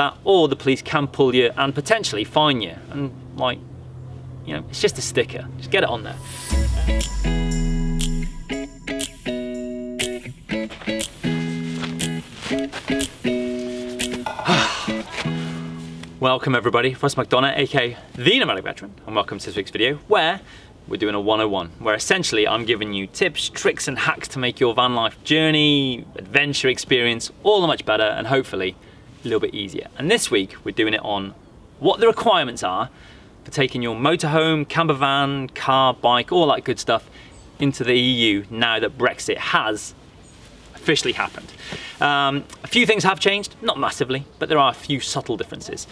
that, or the police can pull you and potentially fine you. And like, you know, it's just a sticker. Just get it on there. Welcome everybody, Russ McDonough, aka The Nomadic Veteran, and welcome to this week's video where we're doing a 101, where essentially I'm giving you tips, tricks and hacks to make your van life journey, adventure experience all much better and hopefully a little bit easier. And this week we're doing it on what the requirements are for taking your motorhome, camper van, car, bike, all that good stuff into the EU now that Brexit has officially happened. A few things have changed, not massively, but there are a few subtle differences.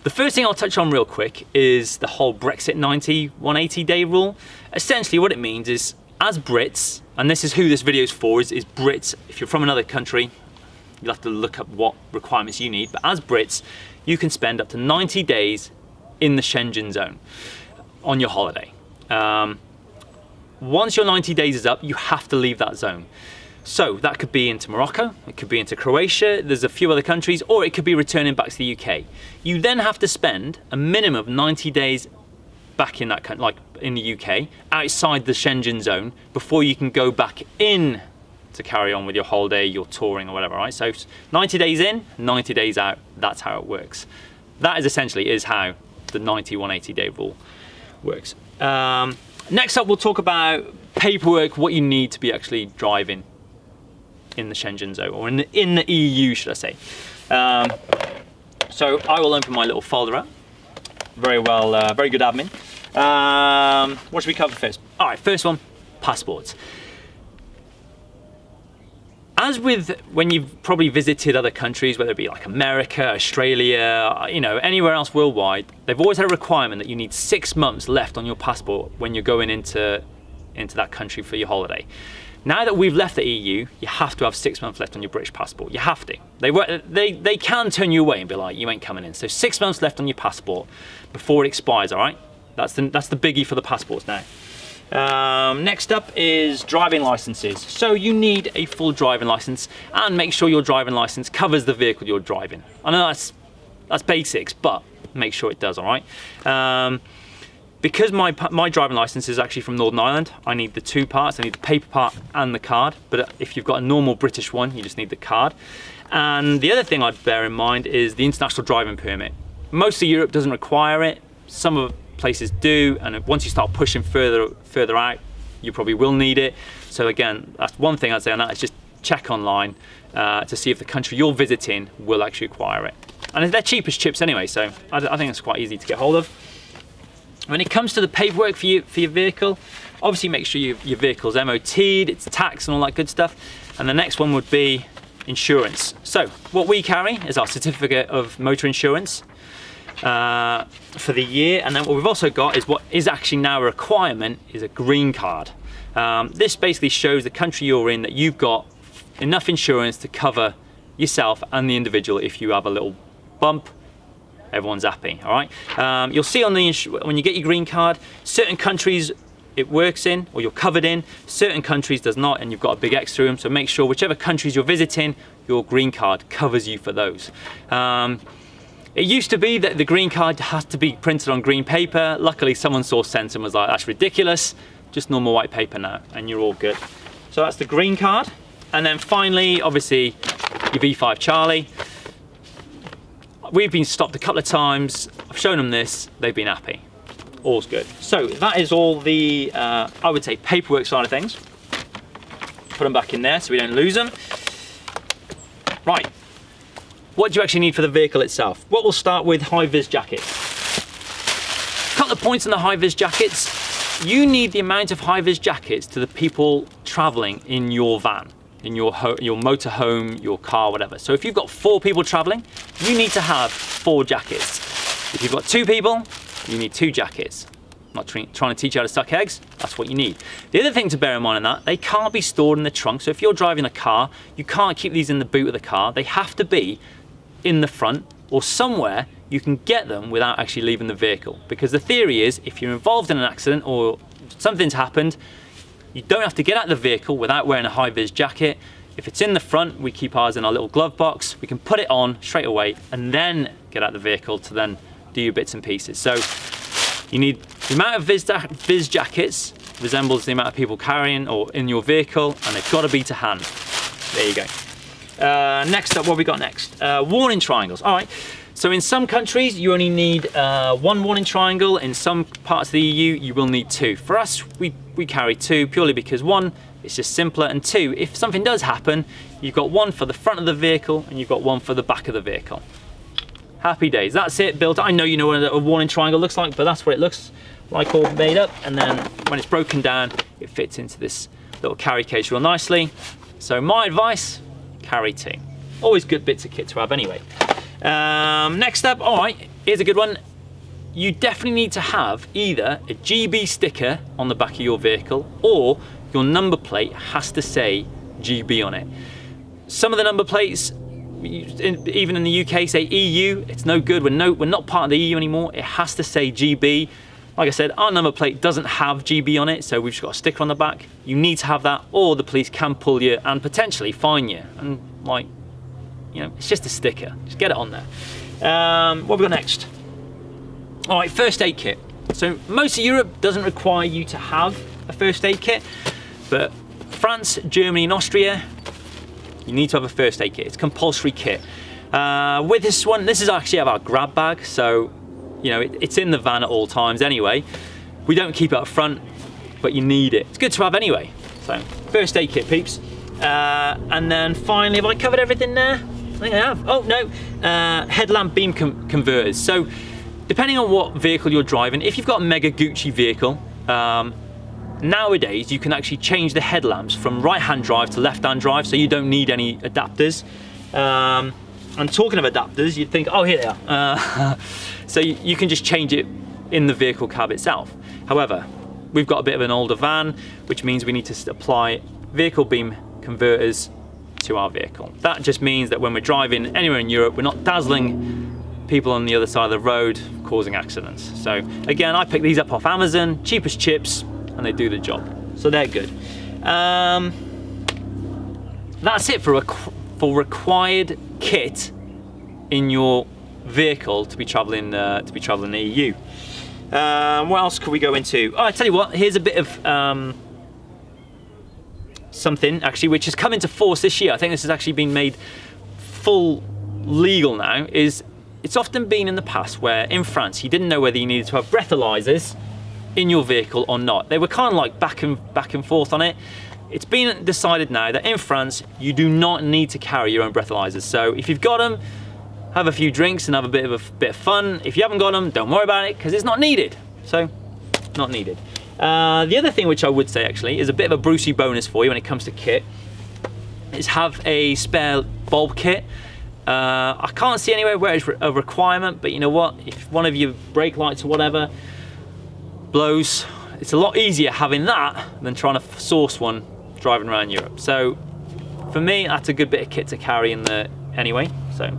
The first thing I'll touch on real quick is the whole Brexit 180 day rule. Essentially what it means is, as Brits, and this is who this video is for, is Brits. If you're from another country, you'll have to look up what requirements you need, but as Brits, you can spend up to 90 days in the Schengen zone on your holiday. Once your 90 days is up, you have to leave that zone. So that could be into Morocco, it could be into Croatia, there's a few other countries, or it could be returning back to the UK. You then have to spend a minimum of 90 days back in that country, like in the UK, outside the Schengen zone, before you can go back in to carry on with your holiday, your touring or whatever, right? So 90 days in, 90 days out, that's how it works. That is essentially how the 180 day rule works. Next up, we'll talk about paperwork, what you need to be actually driving in the Schengen zone, or in the EU, should I say. So I will open my little folder up. Very well, very good admin. What should we cover first? All right, first one, passports. As with when you've probably visited other countries, whether it be like America, Australia, you know, anywhere else worldwide, they've always had a requirement that you need 6 months left on your passport when you're going into that country for your holiday. Now that we've left the EU, you have to have 6 months left on your British passport. You have to. They can turn you away and be like, you ain't coming in. So 6 months left on your passport before it expires, all right? That's the biggie for the passports now. Next up is driving licenses. So you need a full driving license, and make sure your driving license covers the vehicle you're driving. I know that's basics, but make sure it does, all right? Because my driving license is actually from Northern Ireland, I need the two parts. I need the paper part and the card. But if you've got a normal British one, you just need the card. And the other thing I'd bear in mind is the international driving permit. Most of Europe doesn't require it. Some of the places do, and once you start pushing further out, you probably will need it. So again, that's one thing I'd say on that, is just check online to see if the country you're visiting will actually require it. And they're cheap as chips anyway, so I think it's quite easy to get hold of. When it comes to the paperwork for your vehicle, obviously make sure your vehicle's MOT'd, it's taxed and all that good stuff. And the next one would be insurance. So what we carry is our certificate of motor insurance for the year. And then what we've also got is what is actually now a requirement, is a green card. This basically shows the country you're in that you've got enough insurance to cover yourself and the individual if you have a little bump. Everyone's happy, all right? You'll see on when you get your green card, certain countries it works in, or you're covered in, certain countries does not, and you've got a big X through them, so make sure whichever countries you're visiting, your green card covers you for those. It used to be that the green card has to be printed on green paper. Luckily, someone saw sense and was like, that's ridiculous, just normal white paper now, and you're all good. So that's the green card. And then finally, obviously, your V5 Charlie. We've been stopped a couple of times. I've shown them this, they've been happy. All's good. So that is all the, I would say, paperwork side of things. Put them back in there so we don't lose them. Right, what do you actually need for the vehicle itself? Well, we'll start with high-vis jackets. A couple of points on the high-vis jackets. You need the amount of high-vis jackets to the people traveling in your van, in your motorhome, your car, whatever. So if you've got 4 people traveling, you need to have 4 jackets. If you've got 2 people, you need 2 jackets. I'm not trying to teach you how to suck eggs, that's what you need. The other thing to bear in mind in that, they can't be stored in the trunk. So if you're driving a car, you can't keep these in the boot of the car. They have to be in the front or somewhere you can get them without actually leaving the vehicle. Because the theory is, if you're involved in an accident or something's happened, you don't have to get out of the vehicle without wearing a high-vis jacket. If it's in the front, we keep ours in our little glove box. We can put it on straight away and then get out the vehicle to then do your bits and pieces. So you need the amount of Viz jackets resembles the amount of people carrying or in your vehicle, and they've got to be to hand. There you go. Next up, what have we got next? Warning triangles. All right. So in some countries, you only need one warning triangle. In some parts of the EU, you will need two. For us, we carry two purely because one, it's just simpler, and two, if something does happen, you've got one for the front of the vehicle and you've got one for the back of the vehicle. Happy days. That's it built. I know you know what a warning triangle looks like, but that's what it looks like all made up. And then when it's broken down, it fits into this little carry case real nicely. So my advice, carry two. Always good bits of kit to have anyway. Next up, all right, here's a good one. You definitely need to have either a GB sticker on the back of your vehicle, or your number plate has to say GB on it. Some of the number plates, even in the UK, say EU. It's no good. We're not part of the EU anymore. It has to say GB. Like I said, our number plate doesn't have GB on it, so we've just got a sticker on the back. You need to have that, or the police can pull you and potentially fine you. And like, you know, it's just a sticker. Just get it on there. What have we got next? All right, first aid kit. So most of Europe doesn't require you to have a first aid kit, but France, Germany, and Austria, you need to have a first aid kit. It's a compulsory kit. With this one, this is actually our grab bag, so you know it's in the van at all times anyway. We don't keep it up front, but you need it. It's good to have anyway. So first aid kit, peeps. And then finally, have I covered everything there? I think I have. Oh no, headlamp beam converters. So depending on what vehicle you're driving, if you've got a mega Gucci vehicle, nowadays you can actually change the headlamps from right-hand drive to left-hand drive, so you don't need any adapters. And talking of adapters, you'd think, oh, here they are. So you can just change it in the vehicle cab itself. However, we've got a bit of an older van, which means we need to apply vehicle beam converters to our vehicle. That just means that when we're driving anywhere in Europe, we're not dazzling people on the other side of the road, causing accidents. So again, I picked these up off Amazon, cheap as chips, and they do the job. So they're good. That's it for required kit in your vehicle to be traveling the EU. What else could we go into? Oh, I tell you what, here's a bit of something actually which has come into force this year. I think this has actually been made full legal now. It's often been in the past where in France you didn't know whether you needed to have breathalyzers in your vehicle or not. They were kind of like back and forth on it. It's been decided now that in France you do not need to carry your own breathalyzers. So if you've got them, have a few drinks and have a bit of fun. If you haven't got them, don't worry about it because it's not needed. So, not needed. The other thing which I would say actually is a bit of a Brucey bonus for you when it comes to kit is have a spare bulb kit. I can't see anywhere where it's a requirement, but you know what? If one of your brake lights or whatever blows, it's a lot easier having that than trying to source one driving around Europe. So for me, that's a good bit of kit to carry in there anyway. So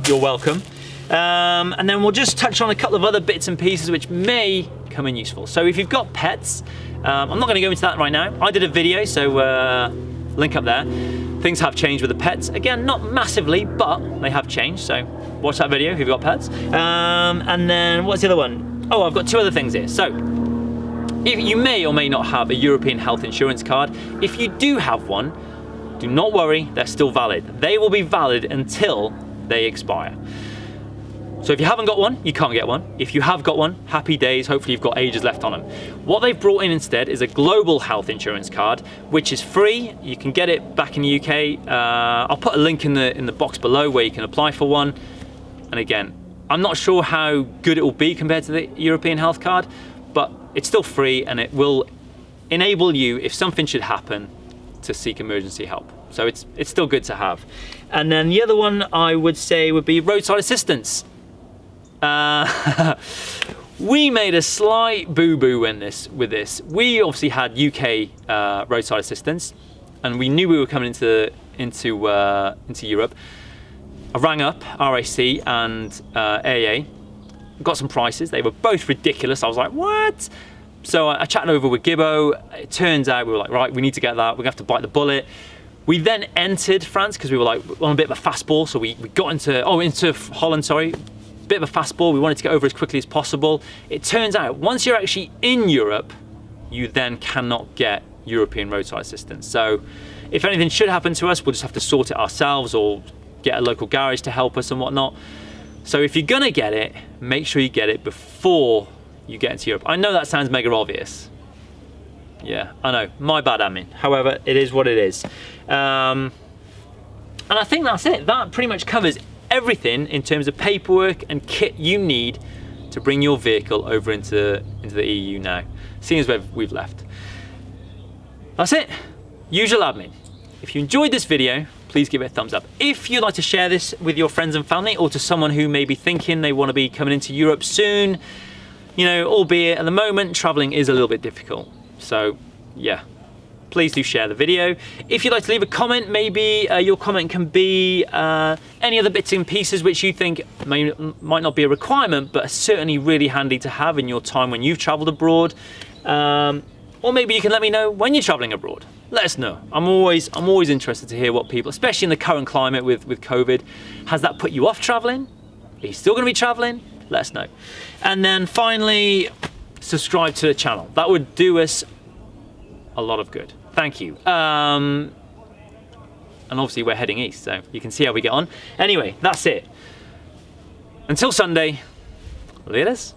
you're welcome. And then we'll just touch on a couple of other bits and pieces which may come in useful. So if you've got pets, I'm not going to go into that right now. I did a video, so link up there. Things have changed with the pets. Again, not massively, but they have changed. So watch that video if you've got pets. And then what's the other one? Oh, I've got two other things here. So if you may or may not have a European health insurance card. If you do have one, do not worry, they're still valid. They will be valid until they expire. So if you haven't got one, you can't get one. If you have got one, happy days, hopefully you've got ages left on them. What they've brought in instead is a global health insurance card, which is free. You can get it back in the UK. I'll put a link in the box below where you can apply for one. And again, I'm not sure how good it will be compared to the European health card, but it's still free and it will enable you, if something should happen, to seek emergency help. So it's still good to have. And then the other one I would say would be roadside assistance. We made a slight boo-boo with this. We obviously had UK roadside assistance, and we knew we were coming into Europe. I rang up RAC and AA, got some prices. They were both ridiculous. I was like, what? So I chatted over with Gibbo. It turns out we were like, right, we need to get that. We're gonna have to bite the bullet. We then entered France because we were like on a bit of a fastball. So we got into Holland, sorry. Bit of a fastball. We wanted to get over as quickly as possible. It turns out once you're actually in Europe, you then cannot get European roadside assistance. So if anything should happen to us, we'll just have to sort it ourselves or get a local garage to help us and whatnot. So if you're gonna get it, make sure you get it before you get into Europe. I know that sounds mega obvious. Yeah, I know, my bad admin. However, it is what it is. And I think that's it. That pretty much covers everything in terms of paperwork and kit you need to bring your vehicle over into the EU now, seeing as we've left. That's it, usual admin. If you enjoyed this video, please give it a thumbs up. If you'd like to share this with your friends and family or to someone who may be thinking they want to be coming into Europe soon, you know, albeit at the moment, traveling is a little bit difficult. So yeah, please do share the video. If you'd like to leave a comment, maybe your comment can be any other bits and pieces which you think might not be a requirement, but are certainly really handy to have in your time when you've traveled abroad. Or maybe you can let me know when you're traveling abroad. Let us know. I'm always interested to hear what people, especially in the current climate with COVID, has that put you off traveling? Are you still going to be traveling? Let us know. And then finally, subscribe to the channel. That would do us a lot of good. Thank you. And obviously we're heading east, so you can see how we get on. Anyway, that's it. Until Sunday, laters.